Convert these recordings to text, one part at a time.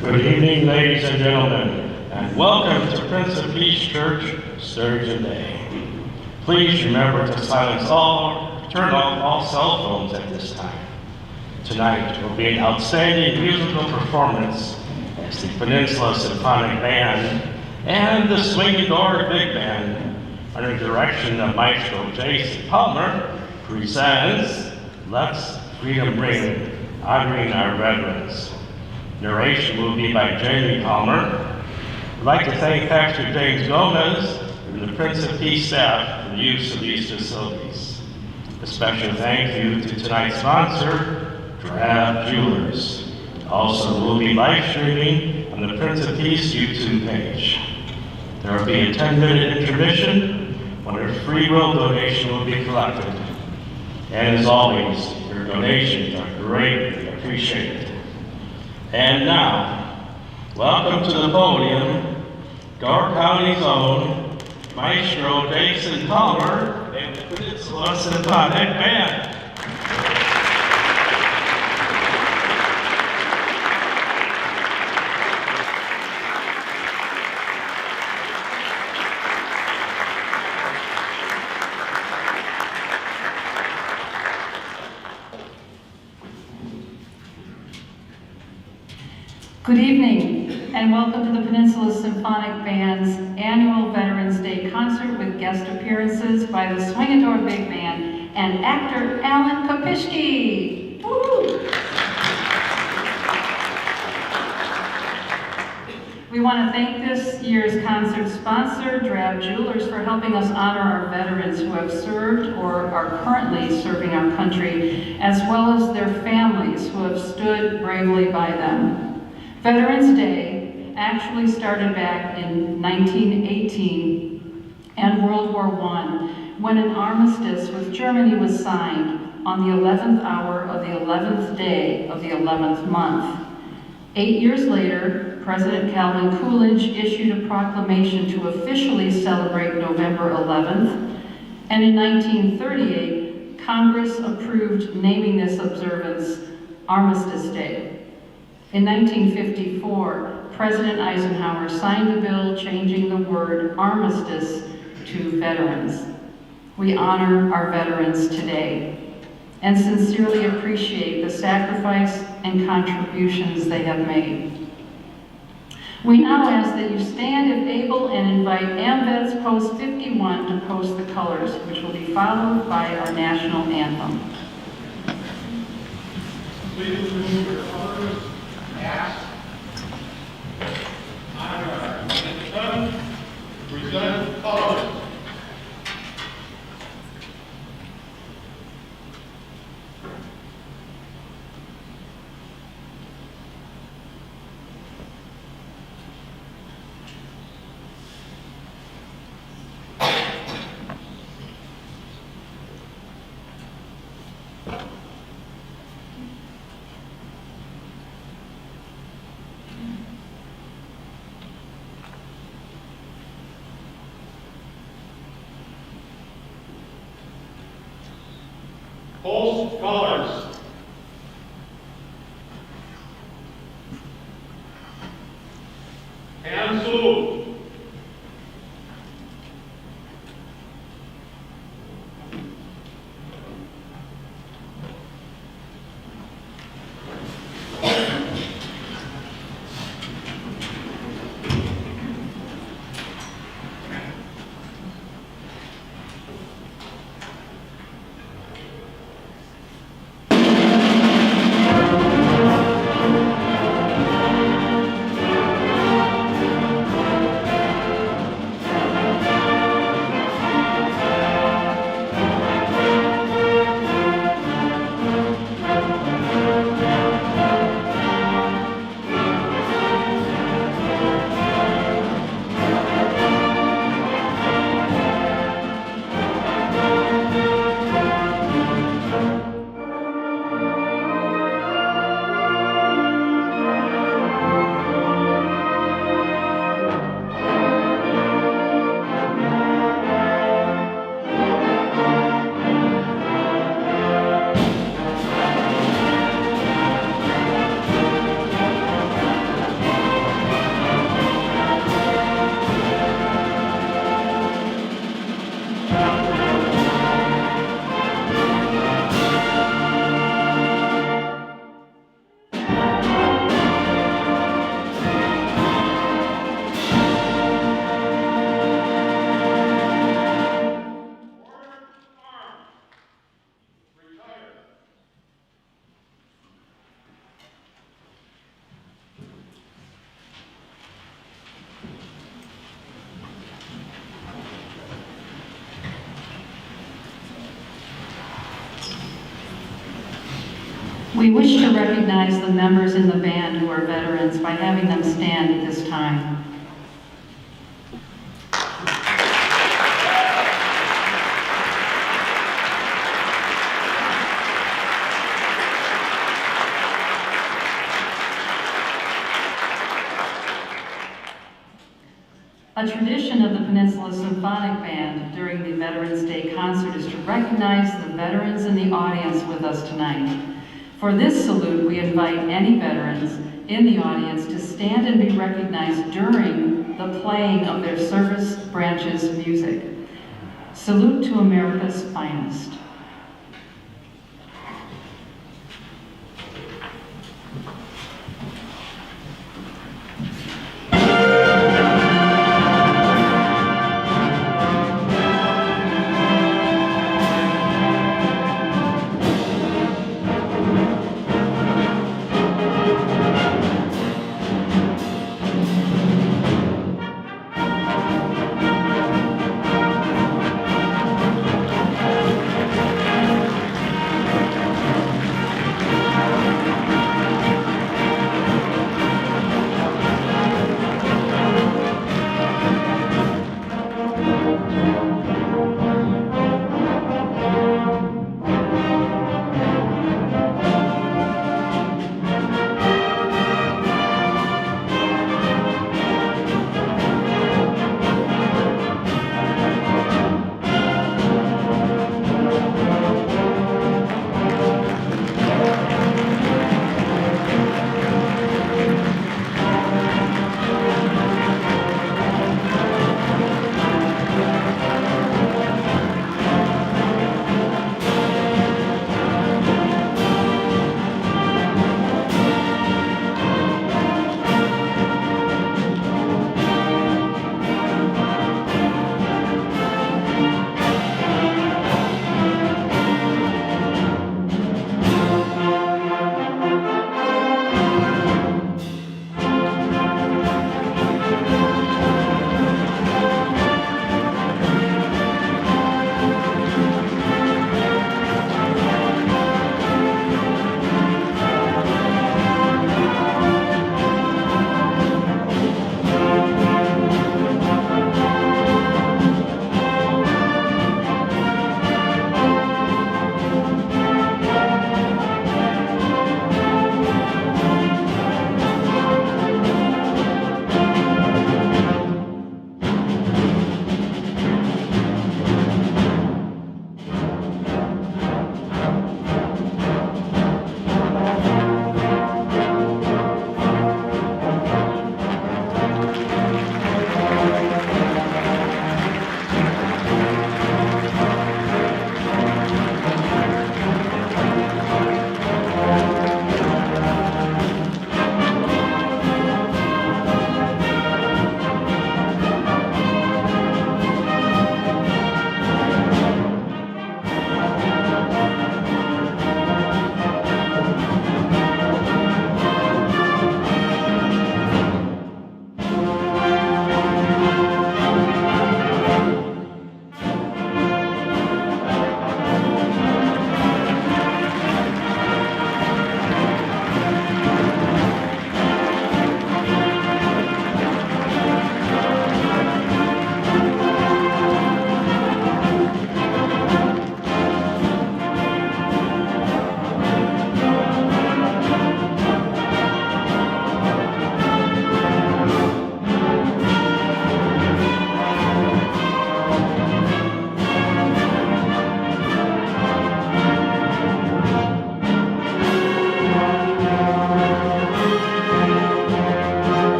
Good evening, ladies and gentlemen, and welcome to Prince of Peace Church, Sturgeon Bay. Please remember to turn off all cell phones at this time. Tonight will be an outstanding musical performance as the Peninsula Symphonic Band and the Swinging Door Big Band, under the direction of Maestro Jason Palmer, presents Let's Freedom Ring, honoring our veterans. Narration will be by Jamie Palmer. I'd like to thank Pastor James Gomez and the Prince of Peace staff for the use of these facilities. A special thank you to tonight's sponsor, Drab Jewelers. Also, we'll be live streaming on the Prince of Peace YouTube page. There will be a 10-minute intermission when a free will donation will be collected. And as always, your donations are greatly appreciated. And now, welcome to the podium, Door County's own Maestro Jason Palmer and the Peninsula Symphonic Band. Good evening, and welcome to the Peninsula Symphonic Band's annual Veterans Day concert with guest appearances by the Swinging Door Big Band and actor Alan Kopishki. Woo! We want to thank this year's concert sponsor, Drab Jewelers, for helping us honor our veterans who have served or are currently serving our country, as well as their families who have stood bravely by them. Veterans Day actually started back in 1918 and World War I, when an armistice with Germany was signed on the 11th hour of the 11th day of the 11th month. 8 years later, President Calvin Coolidge issued a proclamation to officially celebrate November 11th, and in 1938, Congress approved naming this observance Armistice Day. In 1954, President Eisenhower signed a bill changing the word armistice to veterans. We honor our veterans today and sincerely appreciate the sacrifice and contributions they have made. We now ask that you stand if able and invite AMVETS Post 51 to post the colors, which will be followed by our national anthem. Please remove your colors. Ask, honor, and present colors. Post colors. Hand salute. We wish to recognize the members in the band who are veterans by having them stand at this time. A tradition of the Peninsula Symphonic Band during the Veterans Day concert is to recognize the veterans in the audience with us tonight. For this salute, we invite any veterans in the audience to stand and be recognized during the playing of their service branch's music. Salute to America's finest.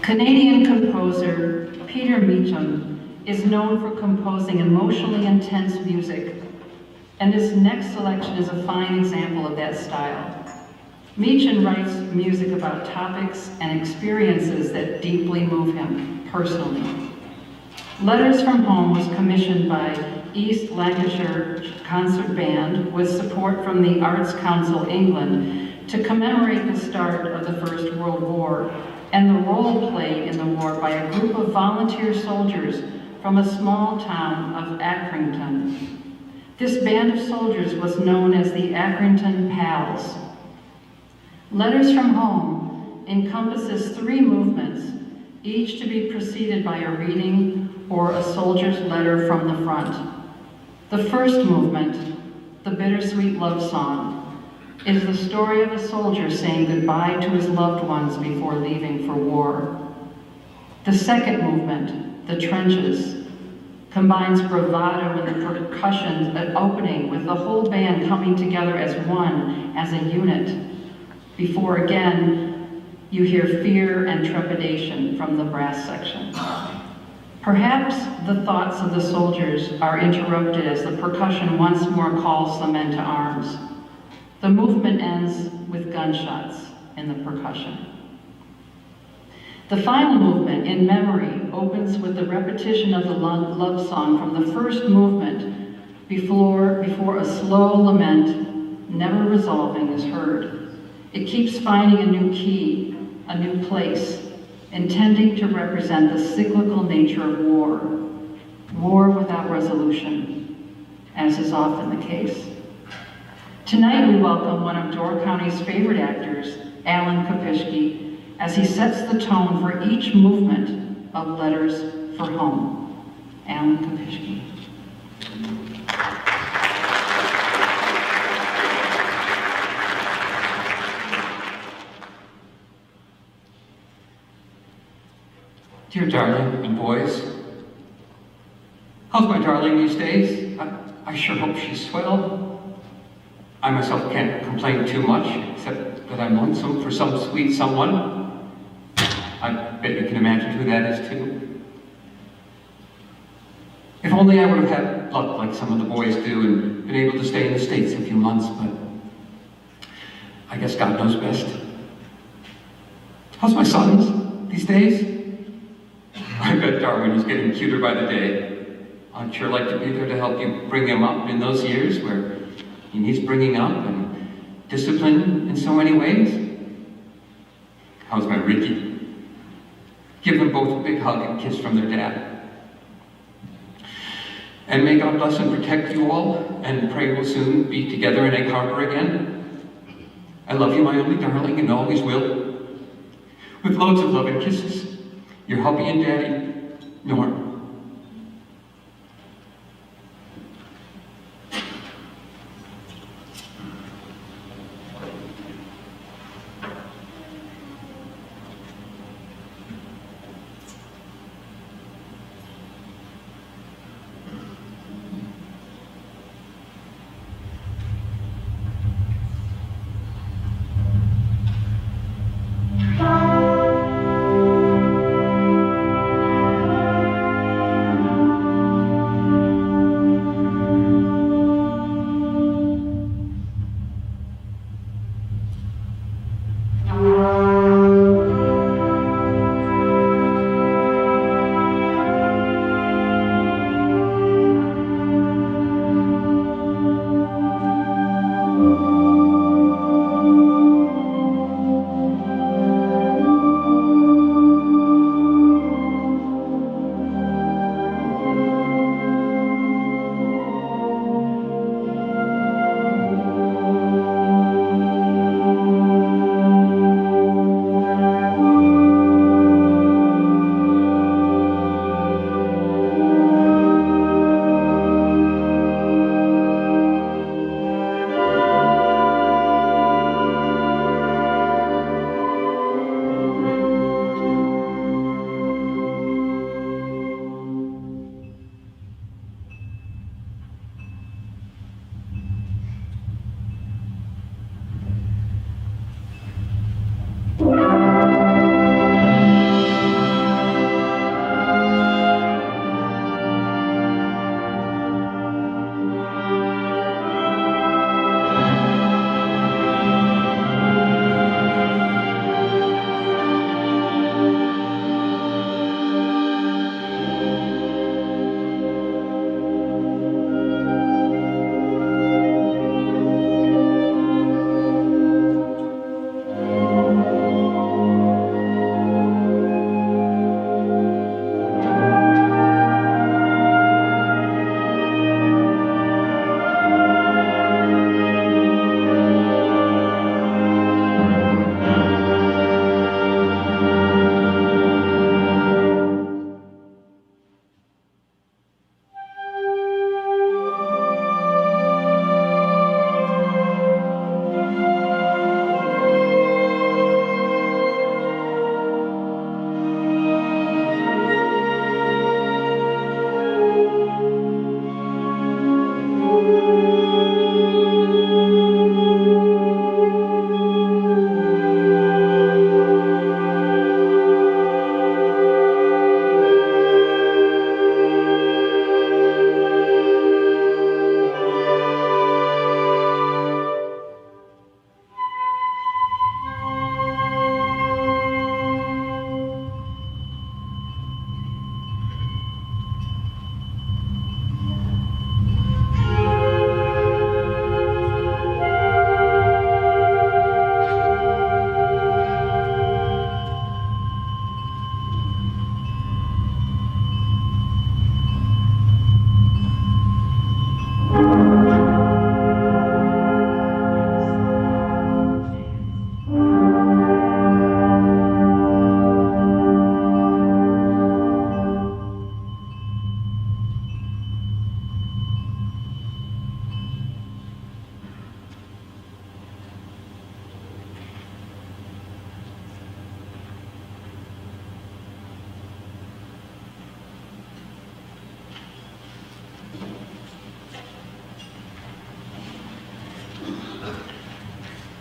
Canadian composer Peter Meacham is known for composing emotionally intense music, and this next selection is a fine example of that style. Meacham writes music about topics and experiences that deeply move him personally. Letters from Home was commissioned by East Lancashire Concert Band with support from the Arts Council England to commemorate the start of the First World War and the role played in the war by a group of volunteer soldiers from a small town of Accrington. This band of soldiers was known as the Accrington Pals. Letters from Home encompasses 3 movements, each to be preceded by a reading or a soldier's letter from the front. The first movement, the bittersweet love song, is the story of a soldier saying goodbye to his loved ones before leaving for war. The second movement, the trenches, combines bravado and the percussion opening with the whole band coming together as one, as a unit, before again you hear fear and trepidation from the brass section. Perhaps the thoughts of the soldiers are interrupted as the percussion once more calls the men to arms. The movement ends with gunshots in the percussion. The final movement, In Memory, opens with the repetition of the love song from the first movement before a slow lament, never resolving, is heard. It keeps finding a new key, a new place, intending to represent the cyclical nature of war without resolution, as is often the case. Tonight we welcome one of Door County's favorite actors, Alan Kopishke, as he sets the tone for each movement of Letters for Home. Alan Kopishke. Dear darling and boys, how's my darling these days? I sure hope she's swell. I myself can't complain too much, except that I'm lonesome for some sweet someone. I bet you can imagine who that is too. If only I would have had luck like some of the boys do and been able to stay in the States a few months, but I guess God knows best. How's my sons these days? I bet Darwin is getting cuter by the day. I'd sure like to be there to help you bring him up in those years where he needs bringing up and discipline in so many ways. How's my Ricky? Give them both a big hug and kiss from their dad. And may God bless and protect you all, and pray we'll soon be together in Egg Harbor again. I love you, my only darling, and always will. With loads of love and kisses, your hubby and daddy, Norm.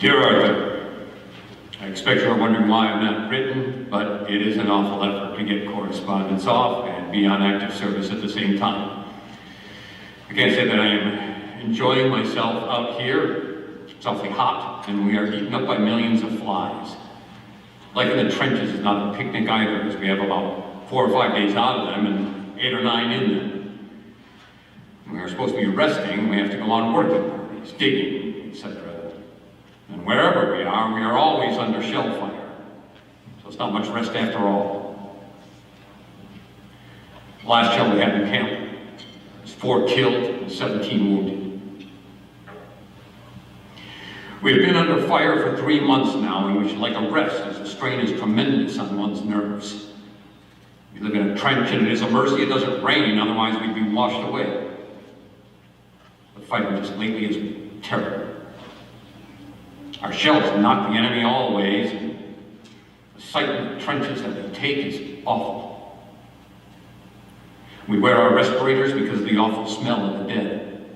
Dear Arthur, I expect you're wondering why I'm not written, but it is an awful effort to get correspondence off and be on active service at the same time. I can't say that I am enjoying myself out here. It's awfully hot, and we are eaten up by millions of flies. Life in the trenches is not a picnic either, as we have about 4 or 5 days out of them and 8 or 9 in them. We are supposed to be resting, we have to go on working parties, digging, etc. And wherever we are always under shell fire. So it's not much rest after all. The last shell we had in camp was 4 killed and 17 wounded. We have been under fire for 3 months now, and we should like a rest as the strain is tremendous on one's nerves. We live in a trench, and it is a mercy it doesn't rain, otherwise we'd be washed away. The fighting just lately has been terrible. Our shells knock the enemy all ways, and the sight of the trenches that they take is awful. We wear our respirators because of the awful smell of the dead.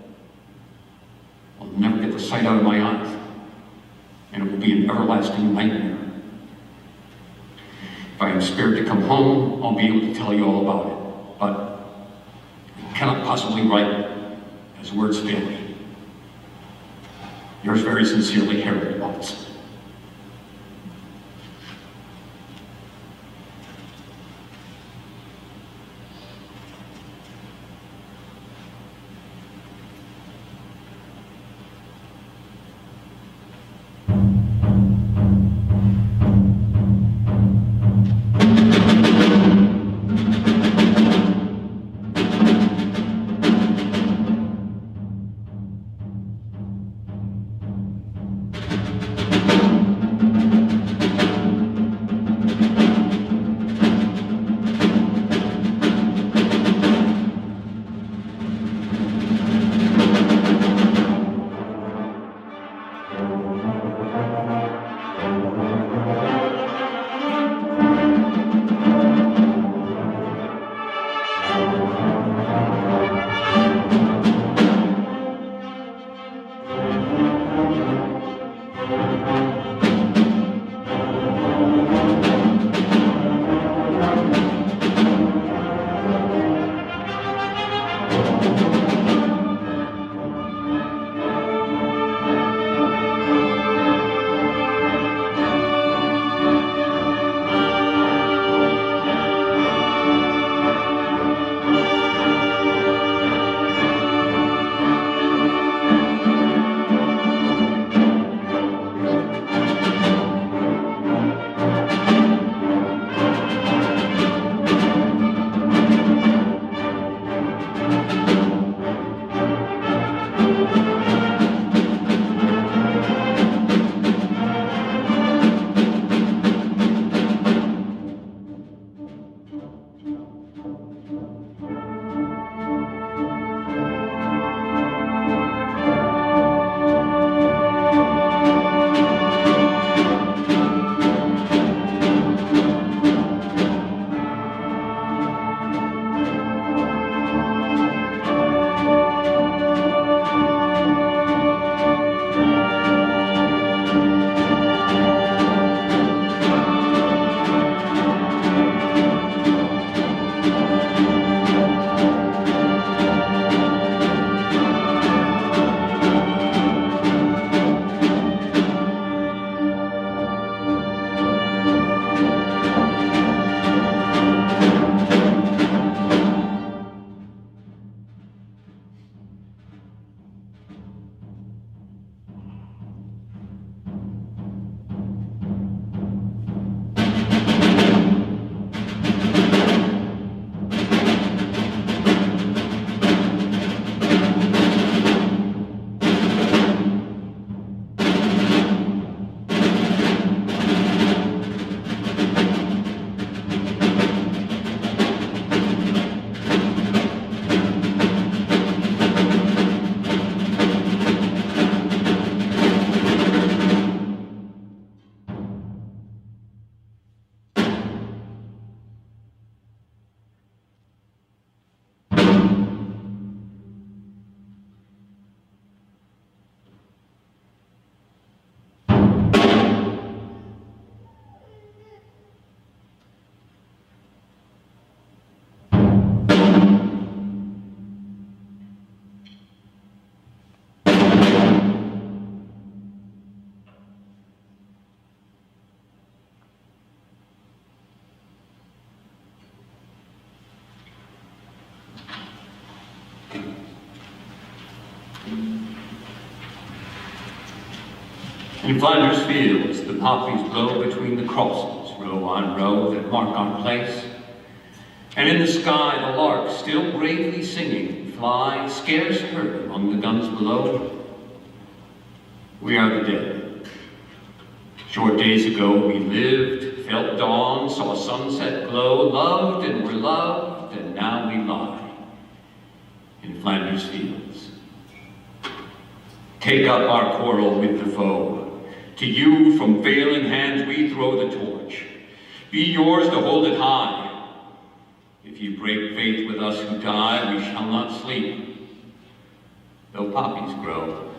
I'll never get the sight out of my eyes, and it will be an everlasting nightmare. If I am spared to come home, I'll be able to tell you all about it, but I cannot possibly write as words fail me. Yours very sincerely, Harold Watts. In Flanders fields, the poppies blow between the crosses, row on row that mark our place. And in the sky, the lark, still bravely singing, fly scarce heard among the guns below. We are the dead. Short days ago we lived, felt dawn, saw sunset glow, loved and were loved, and now we lie in Flanders fields. Take up our quarrel with the foe. To you from failing hands we throw the torch. Be yours to hold it high. If you break faith with us who die, we shall not sleep, though poppies grow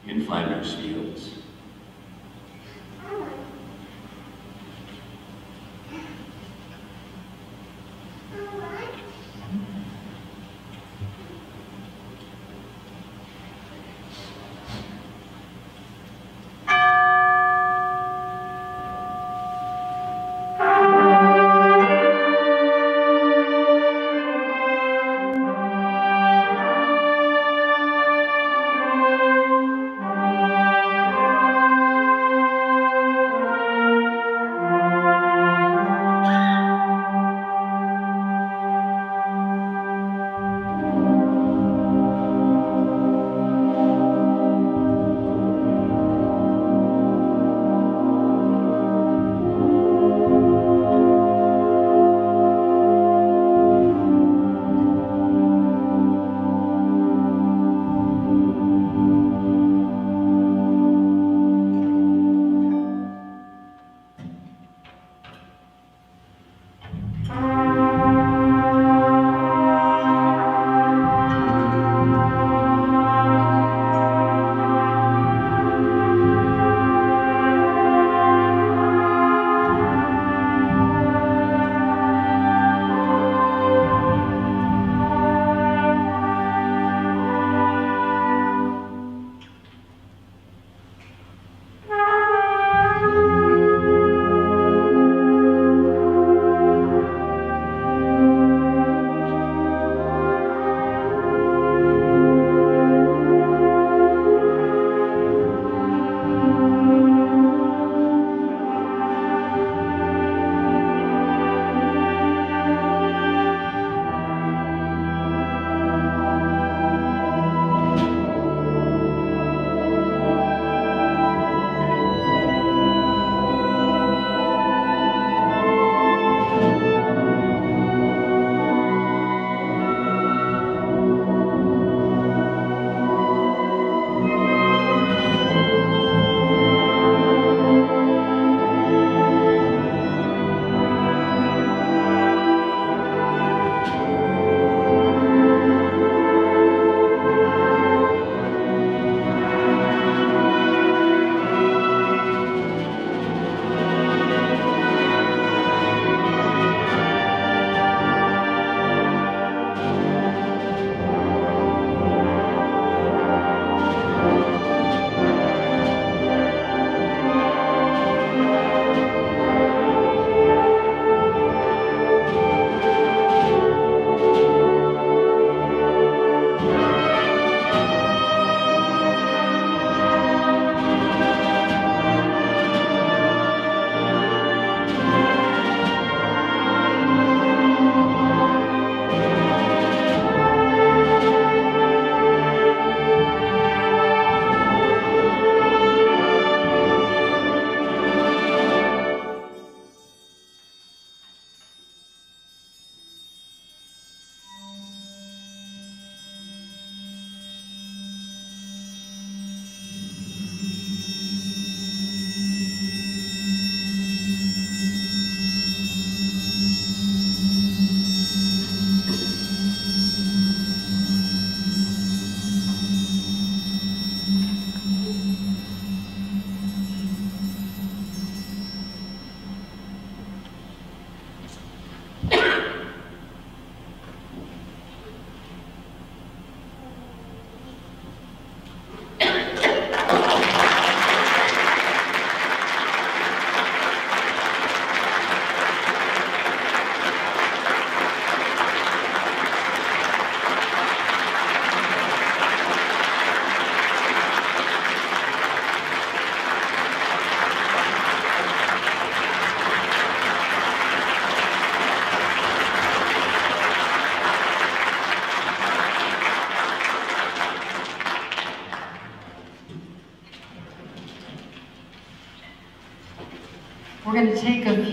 in Flanders fields.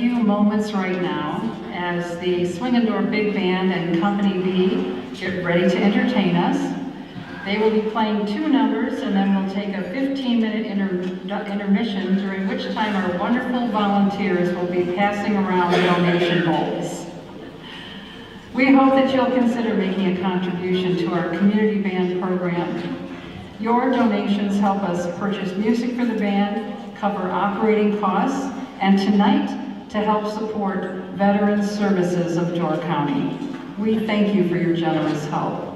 few moments right now as the Swing and Door Big Band and Company B get ready to entertain us. They will be playing 2 numbers, and then we'll take a 15-minute intermission, during which time our wonderful volunteers will be passing around donation bowls. We hope that you'll consider making a contribution to our community band program. Your donations help us purchase music for the band, cover operating costs, and tonight to help support Veterans Services of Door County. We thank you for your generous help.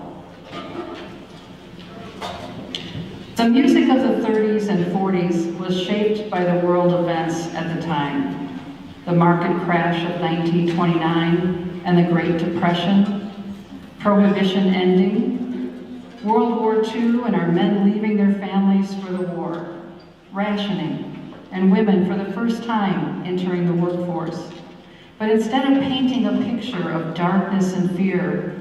The music of the 30s and 40s was shaped by the world events at the time. The market crash of 1929 and the Great Depression, Prohibition ending, World War II and our men leaving their families for the war, rationing, and women for the first time entering the workforce. But instead of painting a picture of darkness and fear,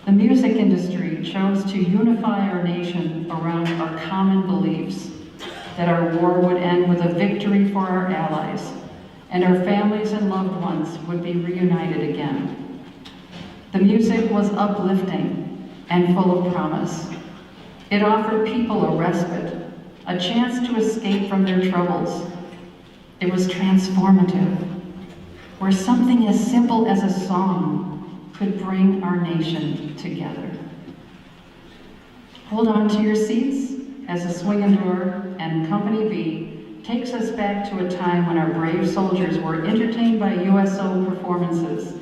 the music industry chose to unify our nation around our common beliefs that our war would end with a victory for our allies, and our families and loved ones would be reunited again. The music was uplifting and full of promise. It offered people a respite, a chance to escape from their troubles. It was transformative, where something as simple as a song could bring our nation together. Hold on to your seats as the Swing and Door and Company B takes us back to a time when our brave soldiers were entertained by USO performances.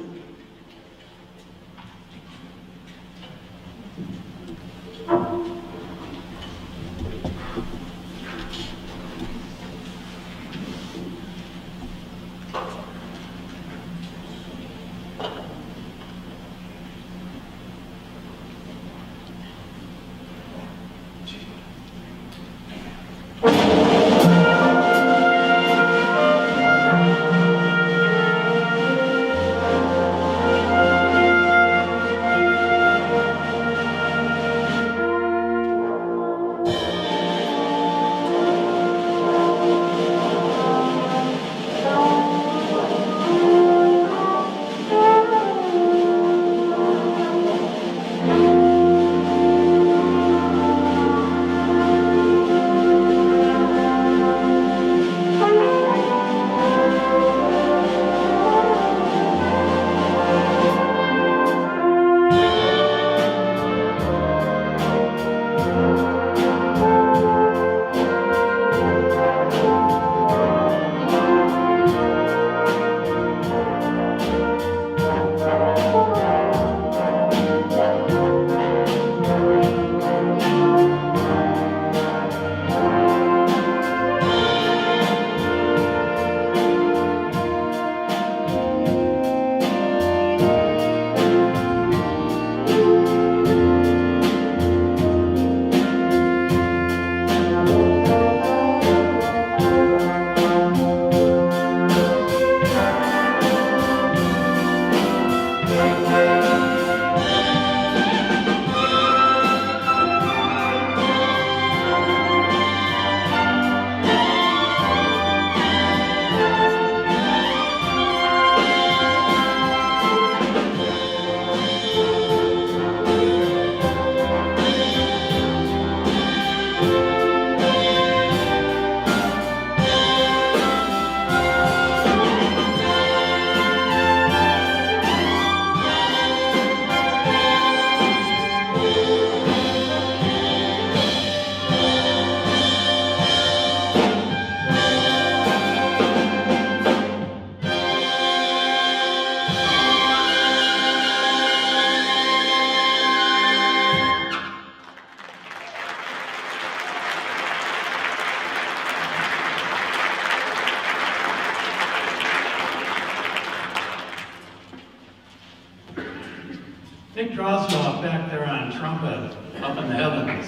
Big Drozdoff back there on trumpet, up in the heavens.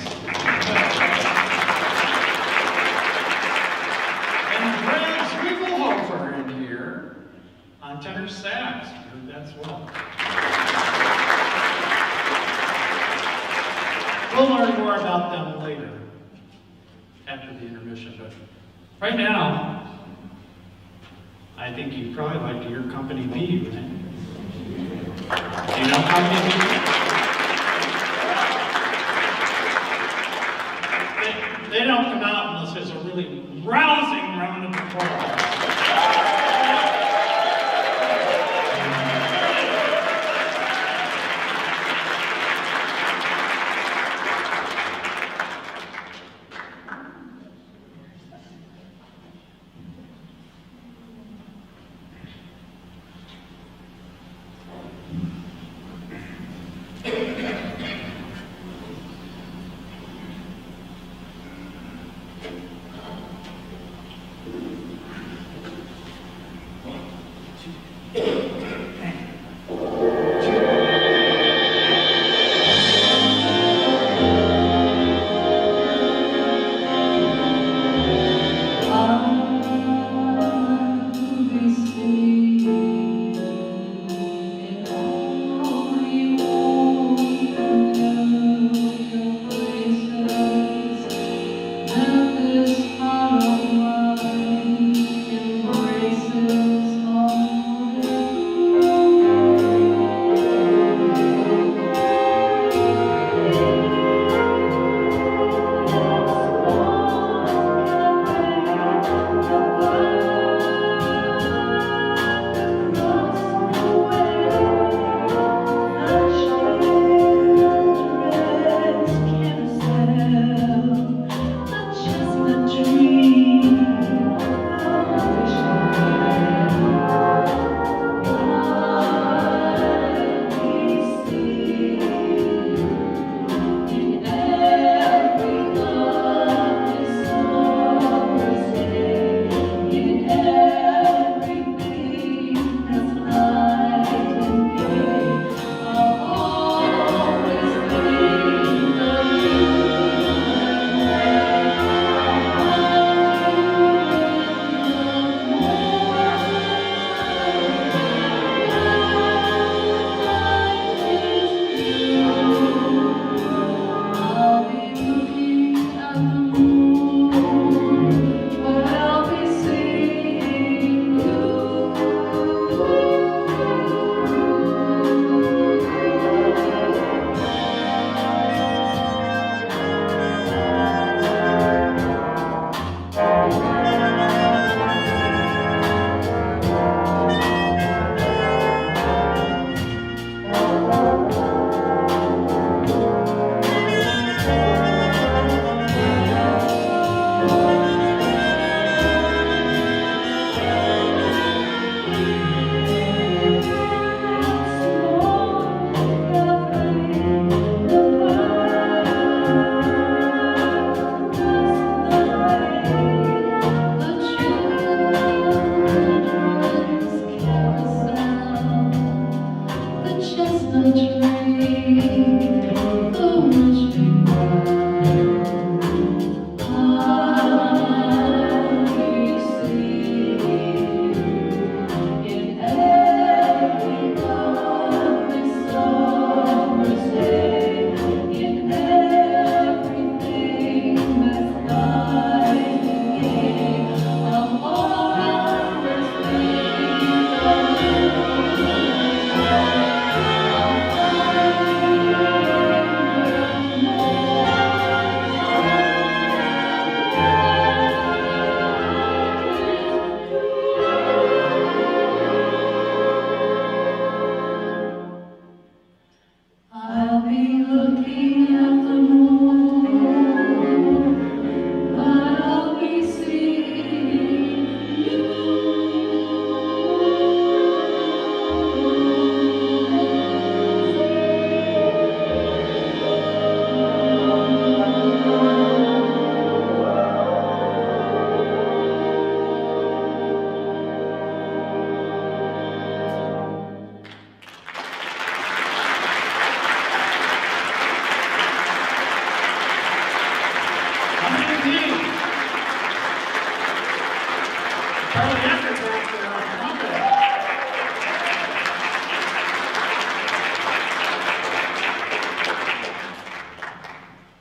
And Greg Zwiegelhofer in here on tenor sax. You heard that swell. We'll learn more about them later, after the intermission. But right now, I think you'd probably like to hear Company B, right? Do you know Company B? They don't come out unless there's a really rousing round of applause.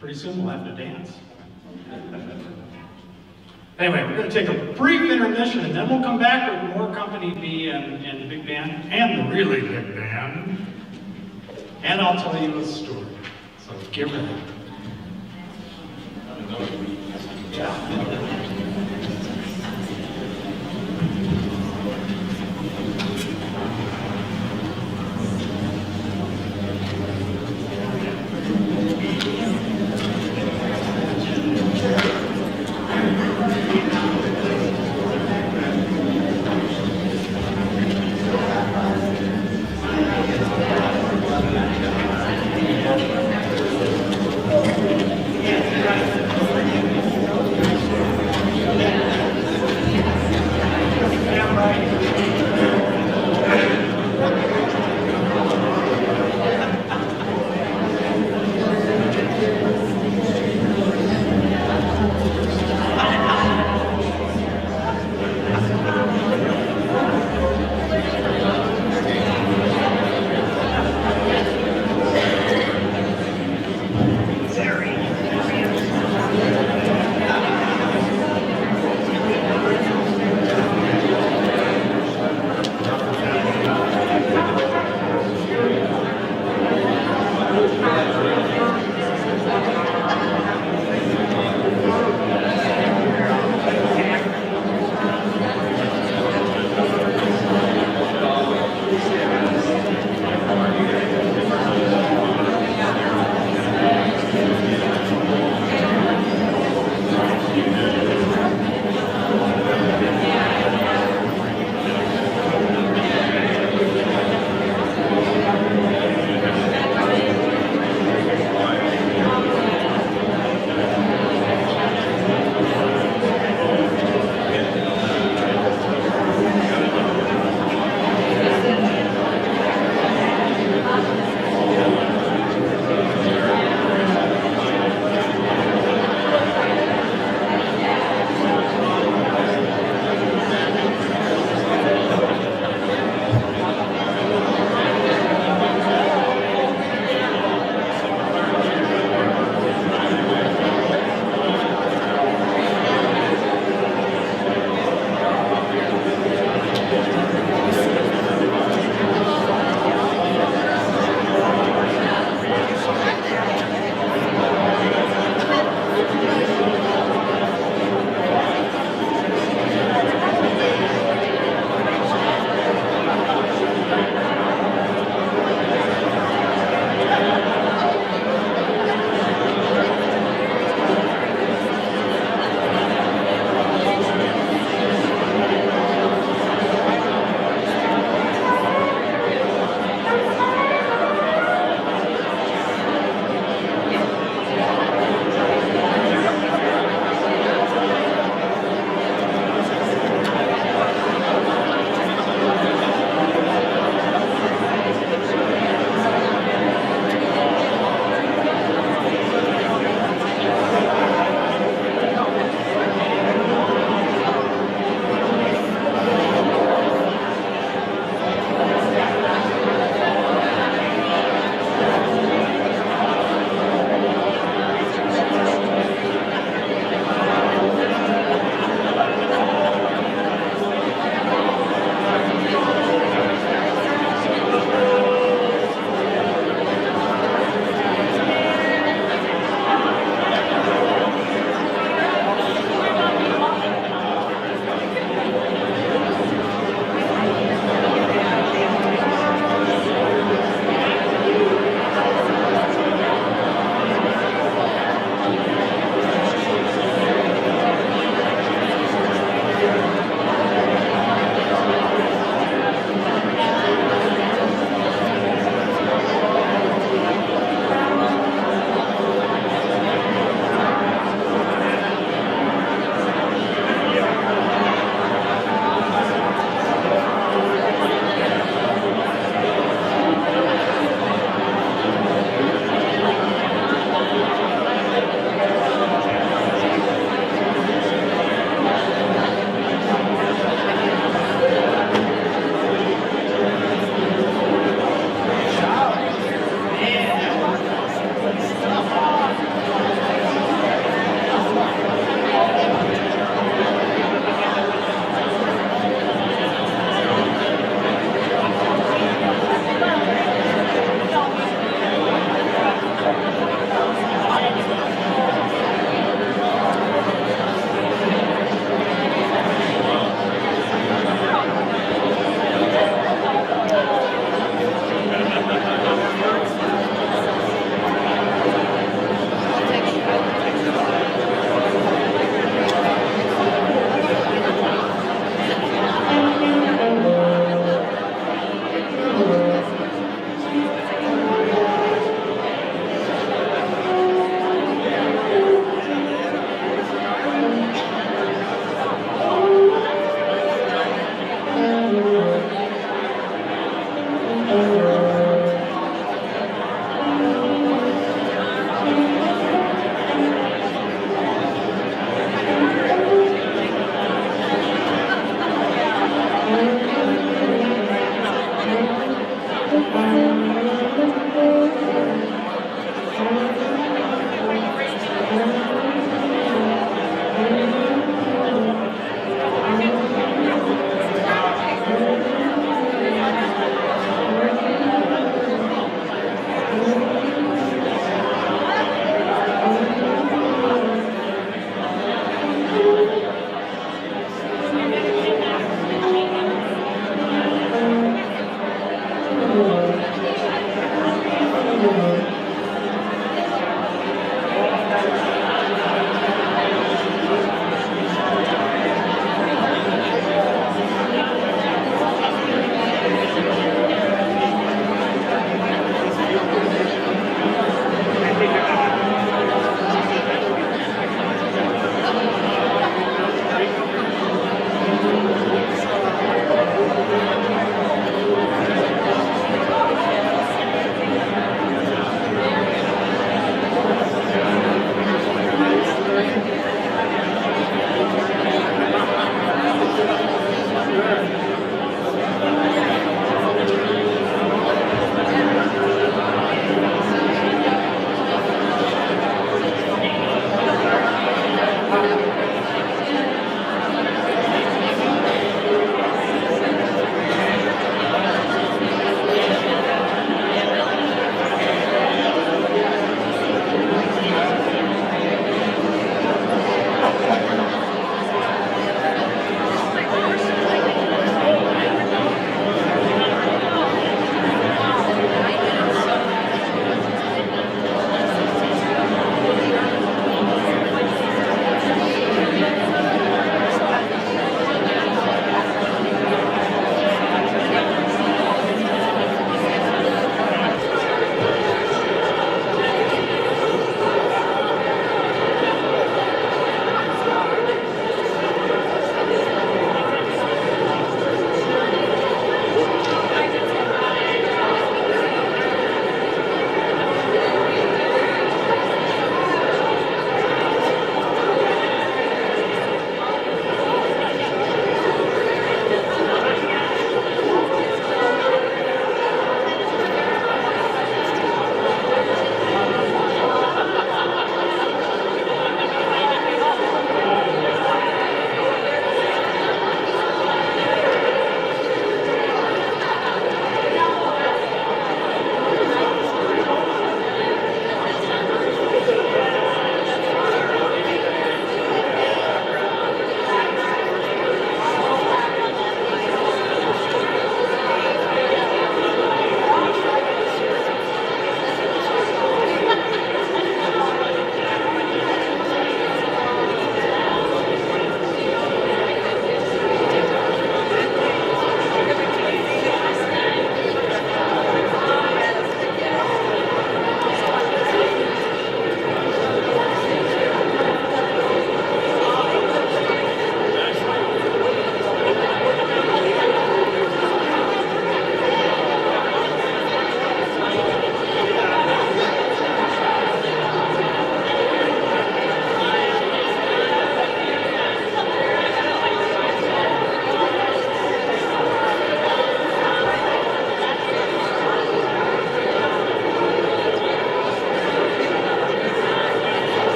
Pretty soon we'll have to dance. Anyway, we're going to take a brief intermission and then we'll come back with more accompany me and the big band, and the really big band, and I'll tell you a story. So get ready.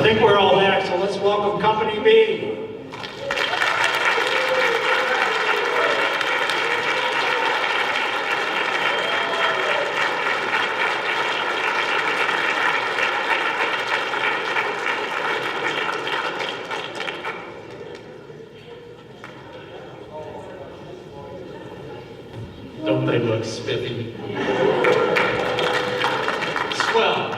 think we're all back, so let's welcome Company B. Don't they look spiffy? Swell.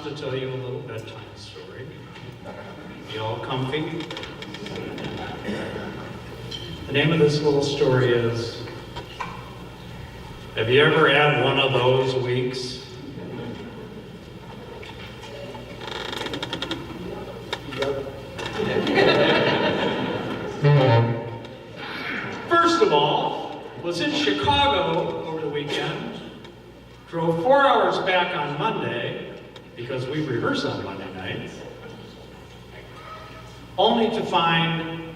To tell you a little bedtime story. You all comfy? The name of this little story is, have you ever had one of those weeks? First of all, was in Chicago over the weekend, drove 4 hours back on Monday, because we rehearse on Monday nights, only to find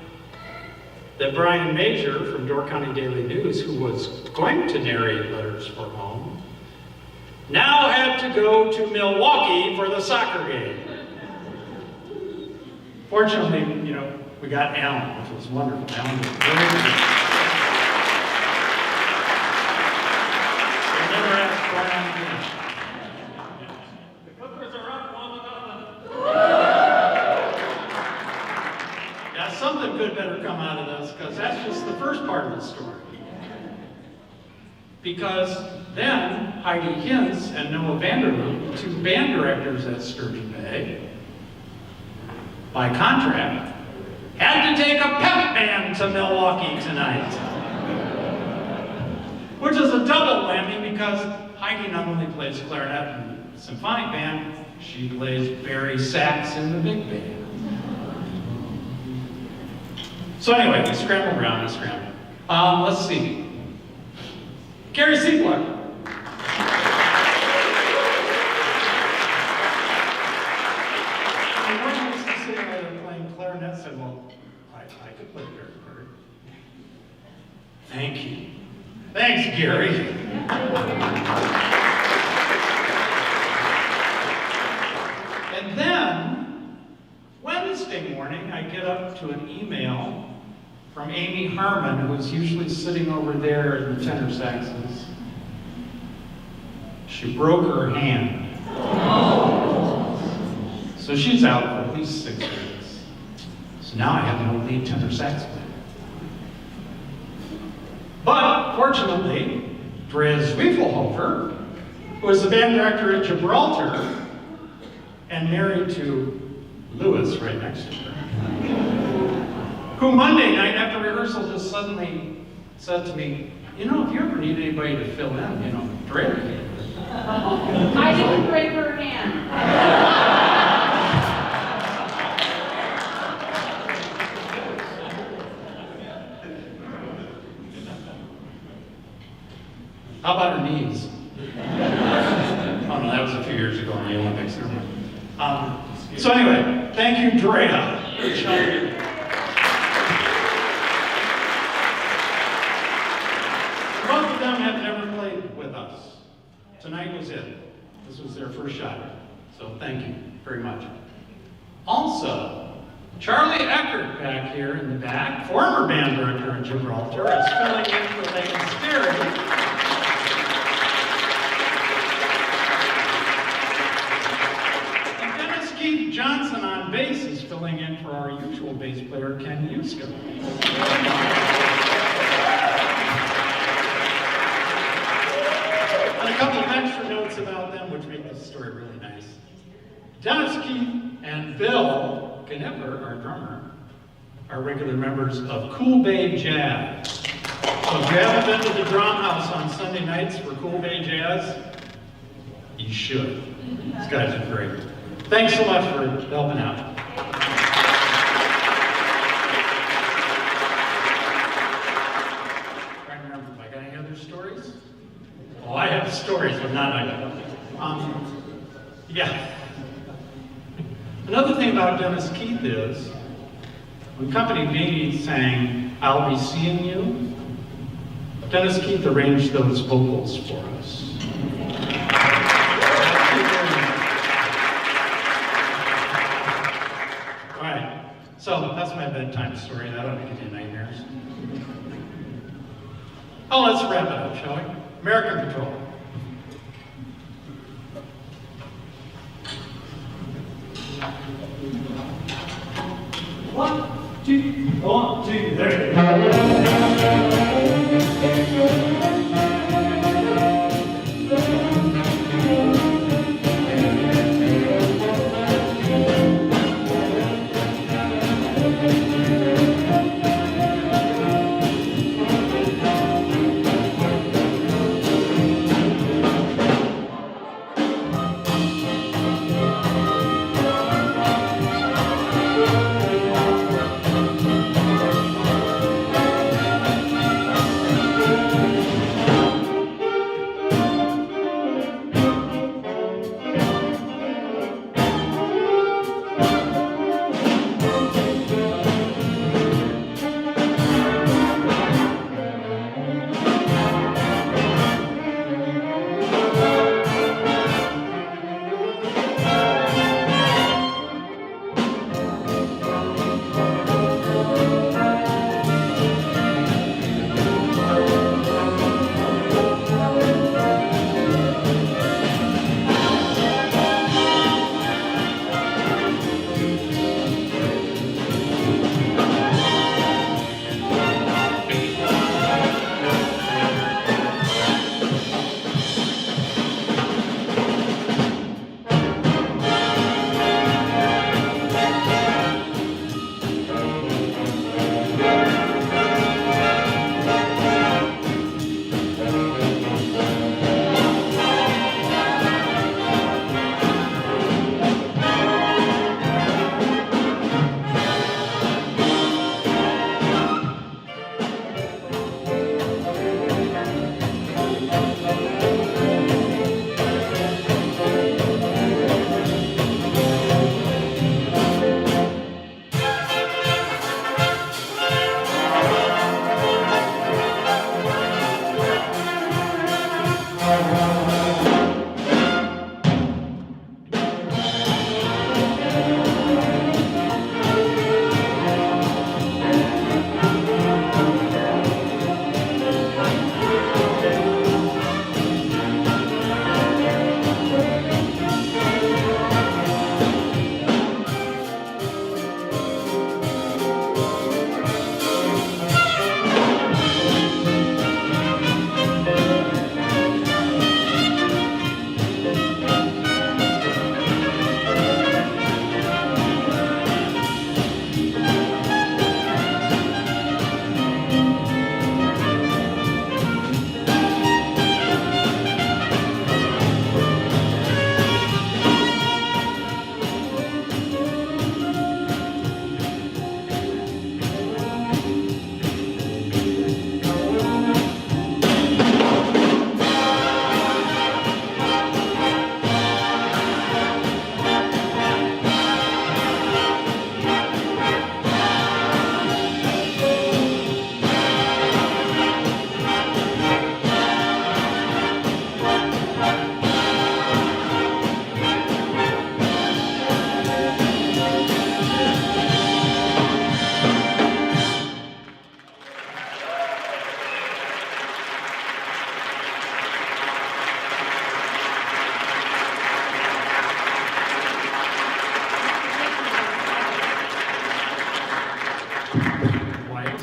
that Brian Major from Door County Daily News, who was going to narrate Letters from Home, now had to go to Milwaukee for the soccer game. Fortunately, we got Alan, which was wonderful. Alan was very good. We'll never ask Brian again. Something good better come out of this, because that's just the first part of the story. Because then Heidi Hintz and Noah Vanderloop, two band directors at Sturgeon Bay, by contract, had to take a pep band to Milwaukee tonight. Which is a double whammy, because Heidi not only plays clarinet in the symphonic band, she plays Barry sax in the big band. So anyway, we scrambled around and scrambled. Let's see. Gary Seabluck. And when I used to sitting there playing clarinet, said, well, I could play very hard. Thank you. Thanks, Gary. And then, Wednesday morning, I get up to an email from Amy Harmon, who is usually sitting over there in the tenor saxes. She broke her hand. So she's out for at least 6 weeks. So now I have no lead tenor sax player. But fortunately, Drea Zwiefelhofer, who is the band director at Gibraltar and married to Lewis right next to her, who Monday night after rehearsal just suddenly said to me, you know, if you ever need anybody to fill in, you know, Drea can. I didn't break her hand. How about her knees? Oh no, that was a few years ago in the Olympics. So anyway, thank you, Drea. Both of them have never played with us. Tonight was it. This was their first shot. So thank you very much. Also, Charlie Eckert back here in the back, former band director in Gibraltar, is filling in for Megan Sterry. Keith Johnson on bass is filling in for our usual bass player, Ken Yuska. And a couple of extra notes about them, which make this story really nice. Dennis Keith and Bill Knipper, our drummer, are regular members of Cool Bay Jazz. So if you haven't been to the Drum House on Sunday nights for Cool Bay Jazz, you should. These guys are great. Thanks so much for helping out. Trying to remember if I got any other stories? Oh, I have stories, but not I got. Yeah. Another thing about Dennis Keith is, when Company B sang "I'll Be Seeing You," Dennis Keith arranged those vocals for us. So that's my bedtime story. That ought to give you nightmares. Oh, let's wrap it up, shall we? American Patrol. One, two, three.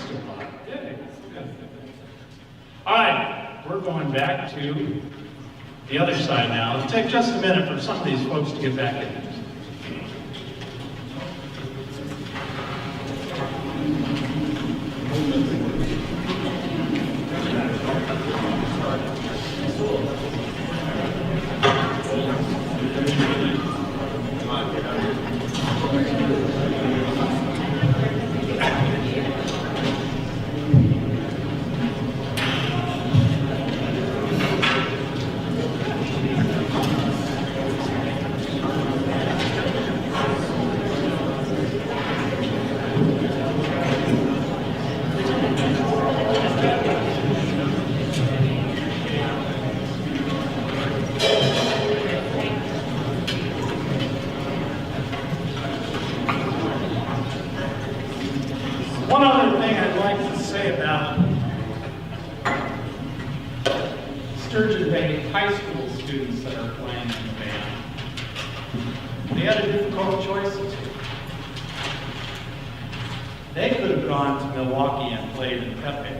still hot. Yay. All right, we're going back to the other side now. It'll take just a minute for some of these folks to get back in. One other thing I'd like to say about Sturgeon Bay high school students that are playing in the band. They had a difficult choice. They could have gone to Milwaukee and played in Pepe.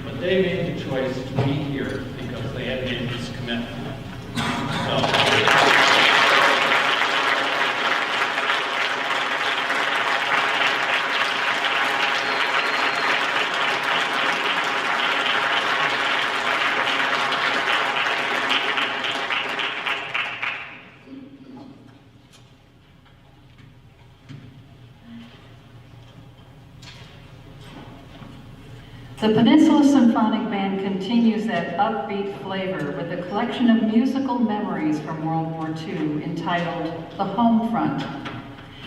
But they made the choice to be here because they had made this commitment. So, the Peninsula Symphonic Band continues that upbeat flavor with a collection of musical memories from World War II entitled The Home Front.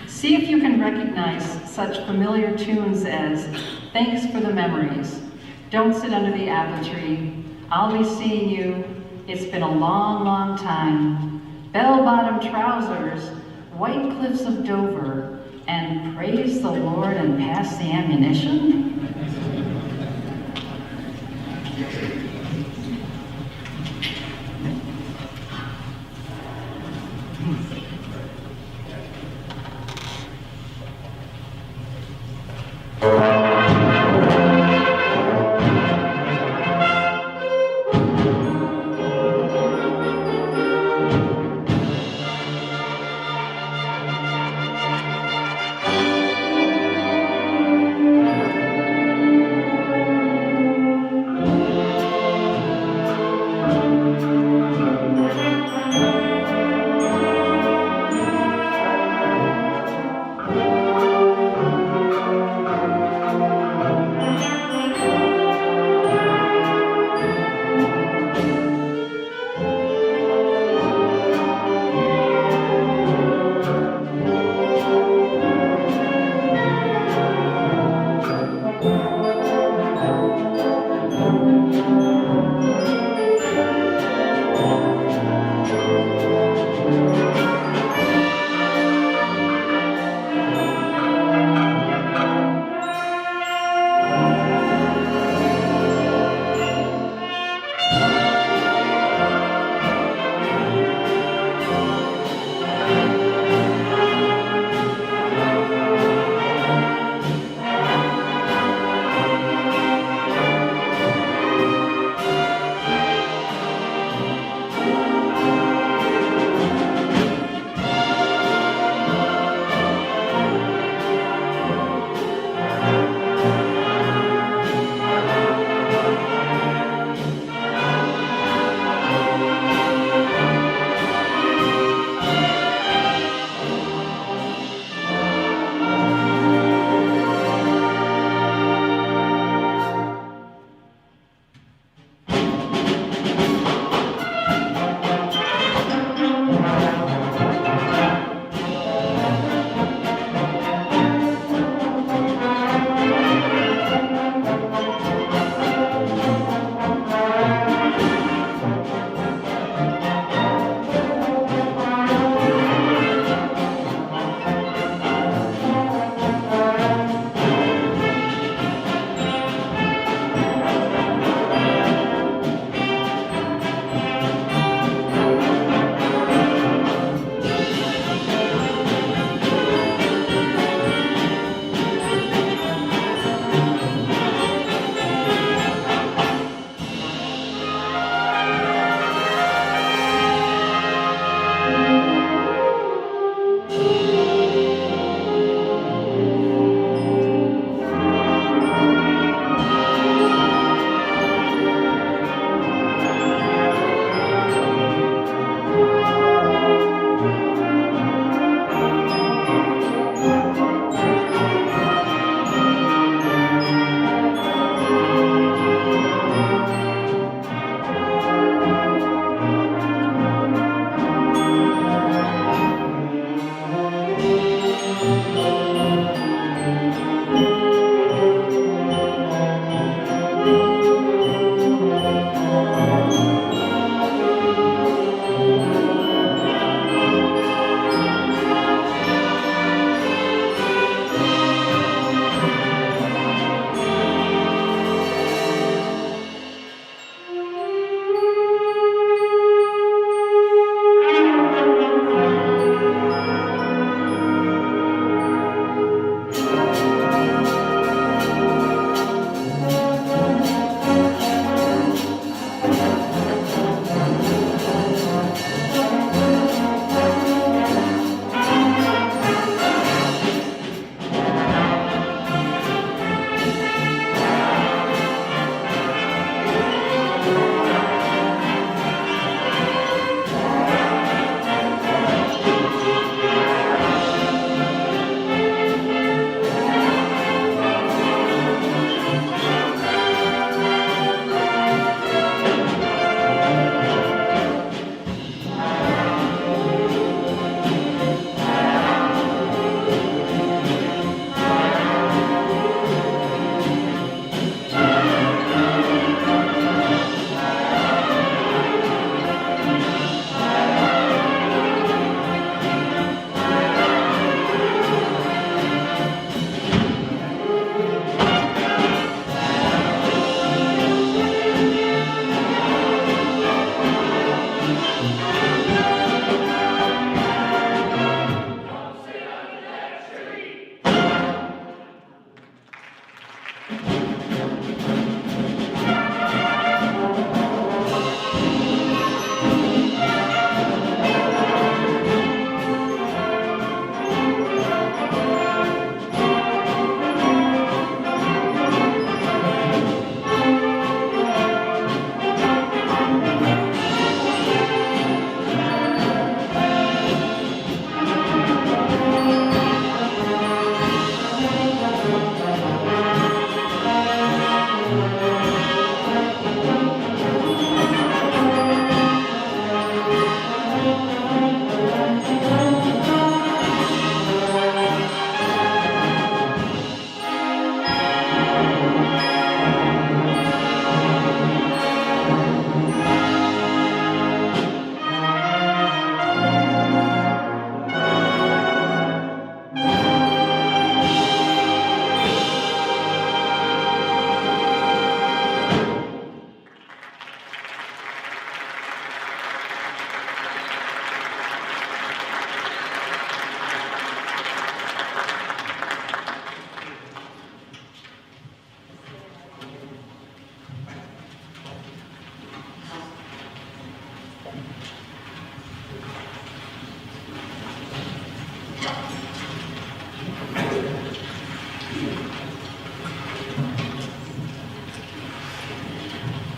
See if you can recognize such familiar tunes as Thanks for the Memories, Don't Sit Under the Apple Tree, I'll Be Seeing You, It's Been a Long, Long Time, Bell-Bottom Trousers, White Cliffs of Dover, and Praise the Lord and Pass the Ammunition?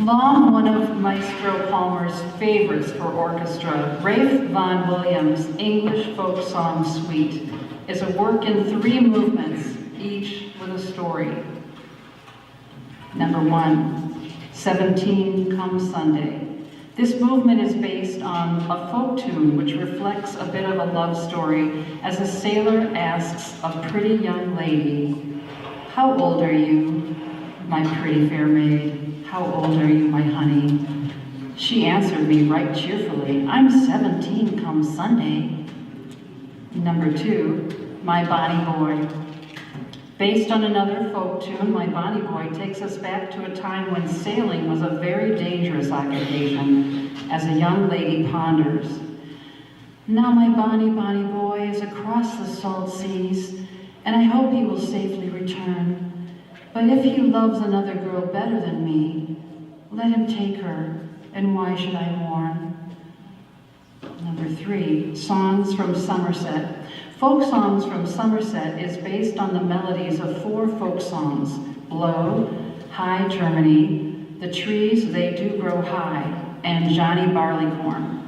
Long one of Maestro Palmer's favorites for orchestra, Ralph Vaughan Williams' English Folk Song Suite is a work in 3 movements, each with a story. Number 1, 17 Come Sunday. This movement is based on a folk tune which reflects a bit of a love story as a sailor asks a pretty young lady, "How old are you, my pretty fair maid? How old are you, my honey?" She answered me right cheerfully, "I'm 17 come Sunday." Number 2, My Bonnie Boy. Based on another folk tune, My Bonnie Boy takes us back to a time when sailing was a very dangerous occupation, as a young lady ponders. Now my bonny, bonny boy is across the salt seas, and I hope he will safely return. But if he loves another girl better than me, let him take her, and why should I mourn? Number 3, Songs from Somerset. Folk Songs from Somerset is based on the melodies of 4 folk songs, Blow, High Germany, The Trees They Do Grow High, and Johnny Barleycorn.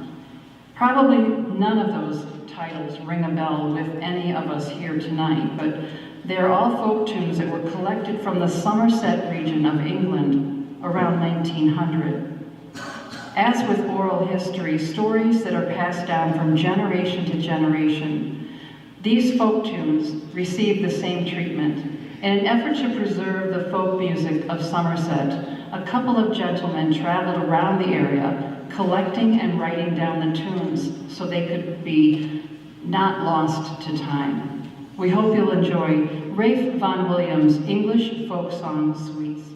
Probably none of those titles ring a bell with any of us here tonight, but they're all folk tunes that were collected from the Somerset region of England around 1900. As with oral history, stories that are passed down from generation to generation, these folk tunes receive the same treatment. In an effort to preserve the folk music of Somerset, a couple of gentlemen traveled around the area, collecting and writing down the tunes so they could be not lost to time. We hope you'll enjoy Ralph Vaughan Williams' English Folk Song Suites.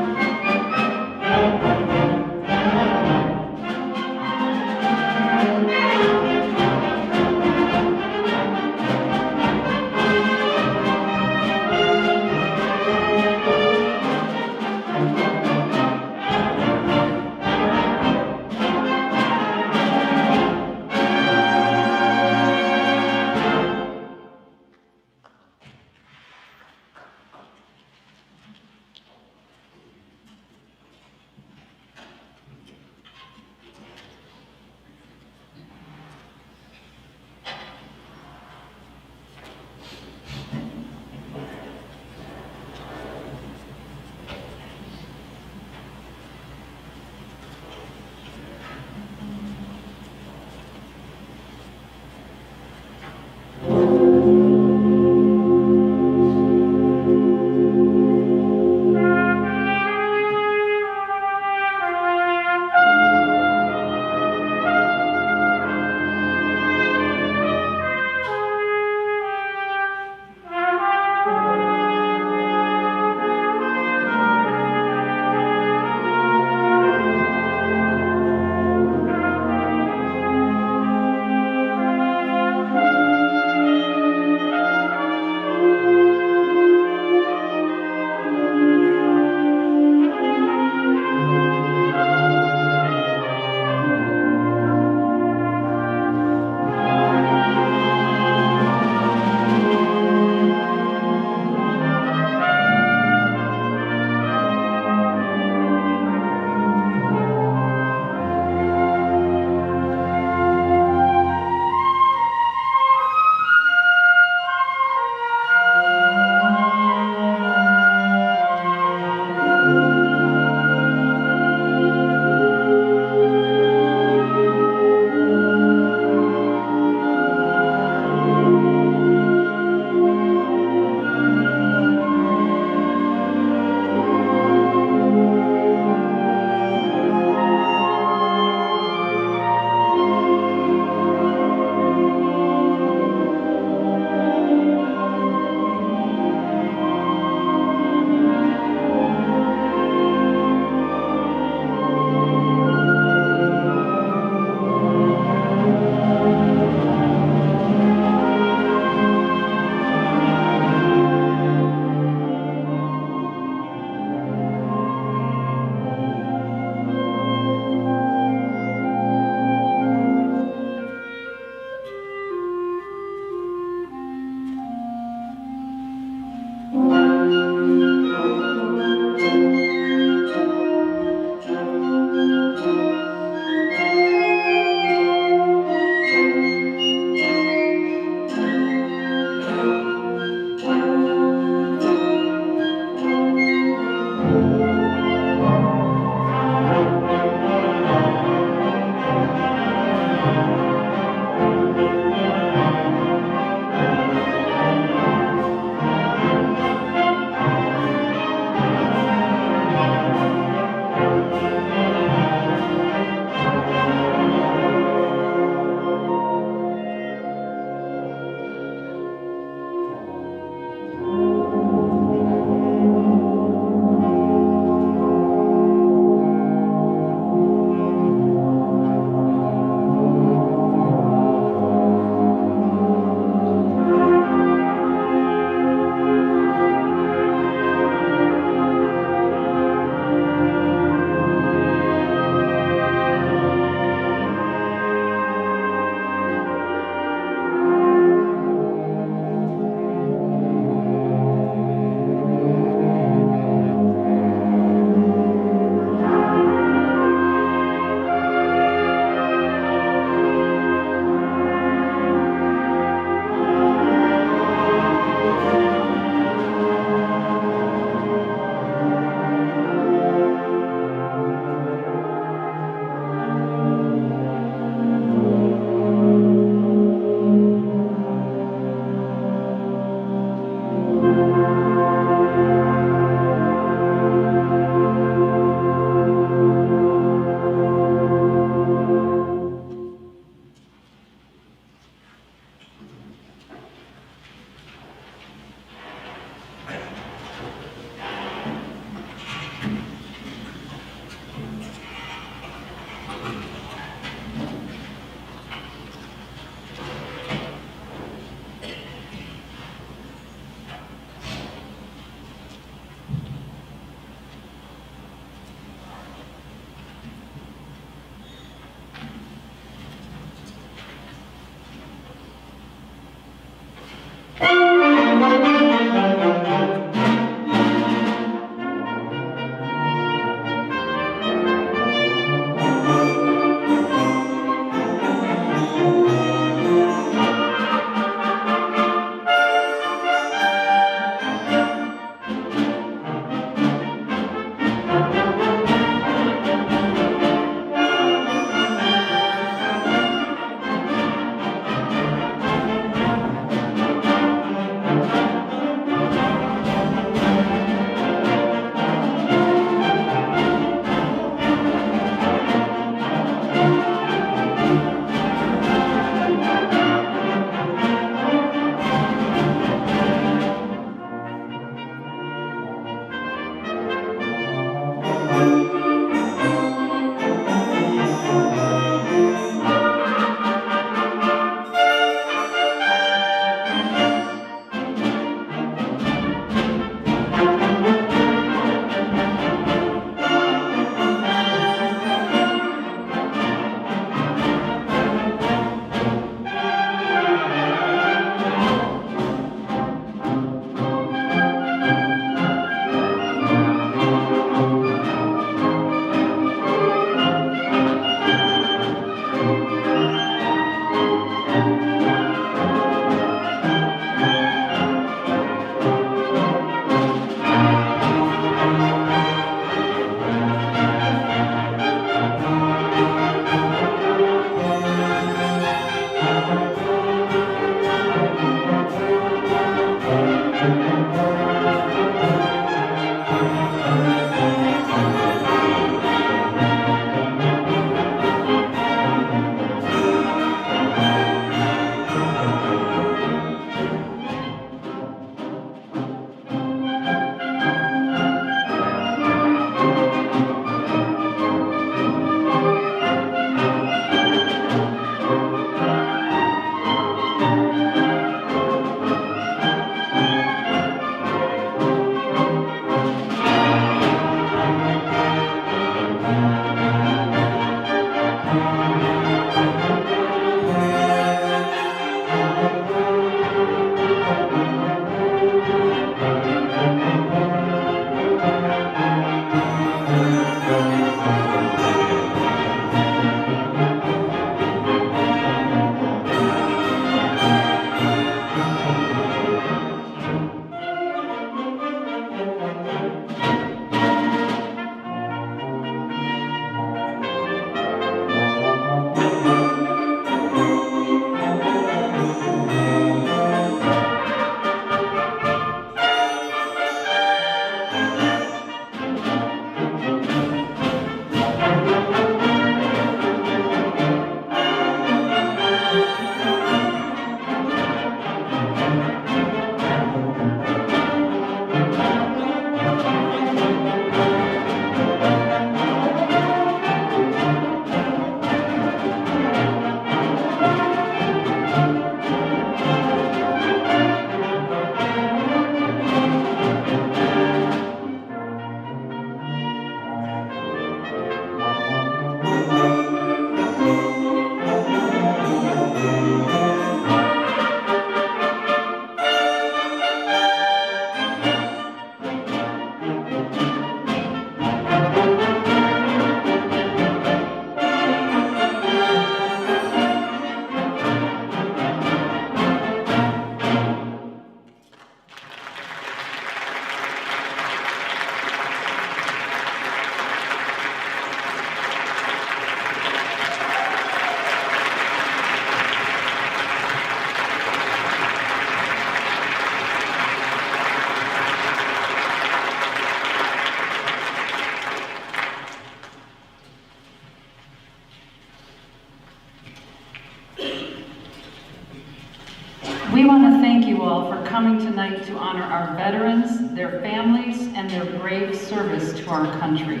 We want to thank you all for coming tonight to honor our veterans, their families, and their brave service to our country.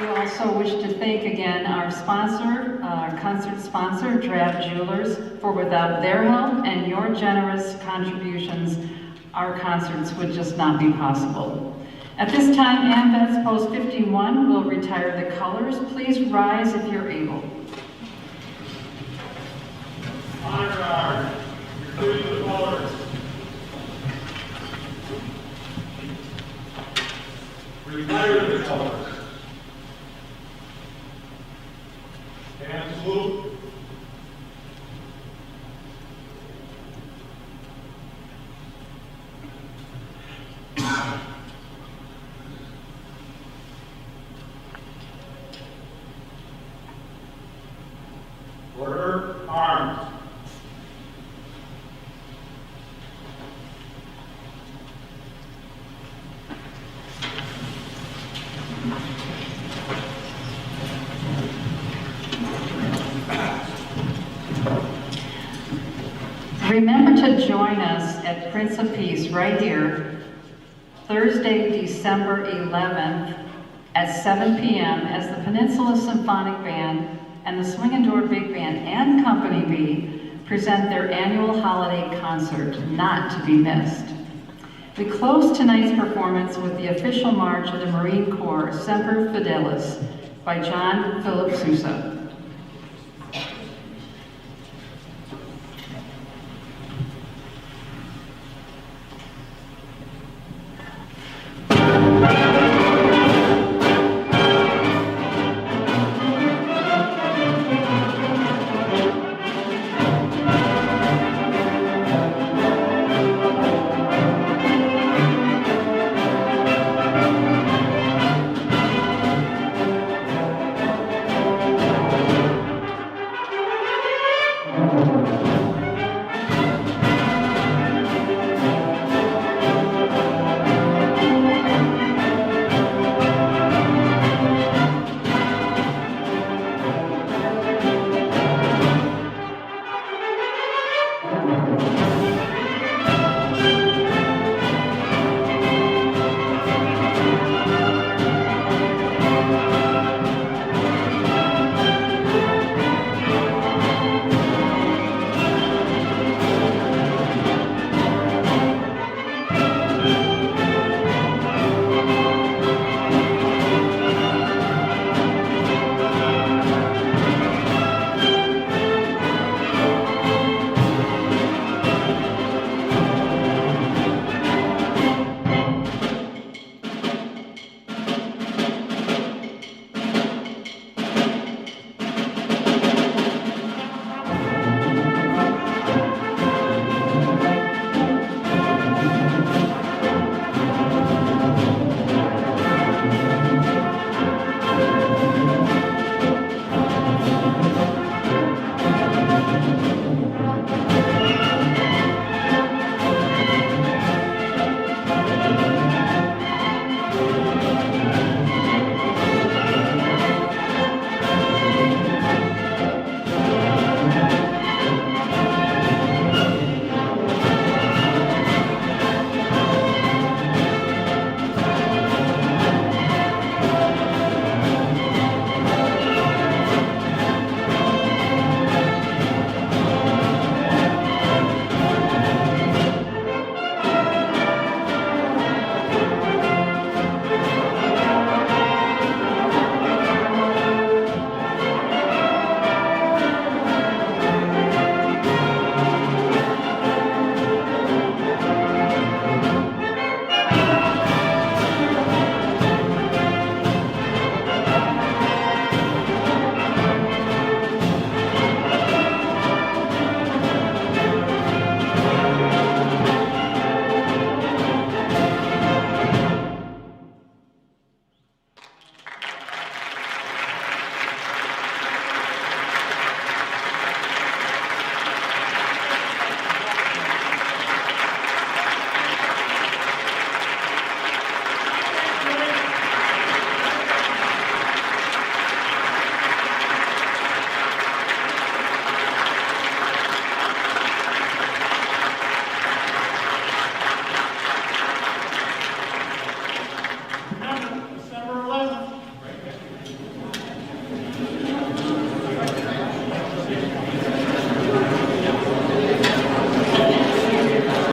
We also wish to thank again our sponsor, our concert sponsor, Drab Jewelers, for without their help and your generous contributions, our concerts would just not be possible. At this time, AMVETS Post 51 will retire the colors. Please rise if you're able. Honor guard, you're to the colors. Retire the colors. And salute. Order, arms. Remember to join us at Prince of Peace right here, Thursday, December 11th at 7 p.m. as the Peninsula Symphonic Band and the Swing and Door Big Band and Company B present their annual holiday concert, not to be missed. We close tonight's performance with the official march of the Marine Corps, Semper Fidelis, by John Philip Sousa.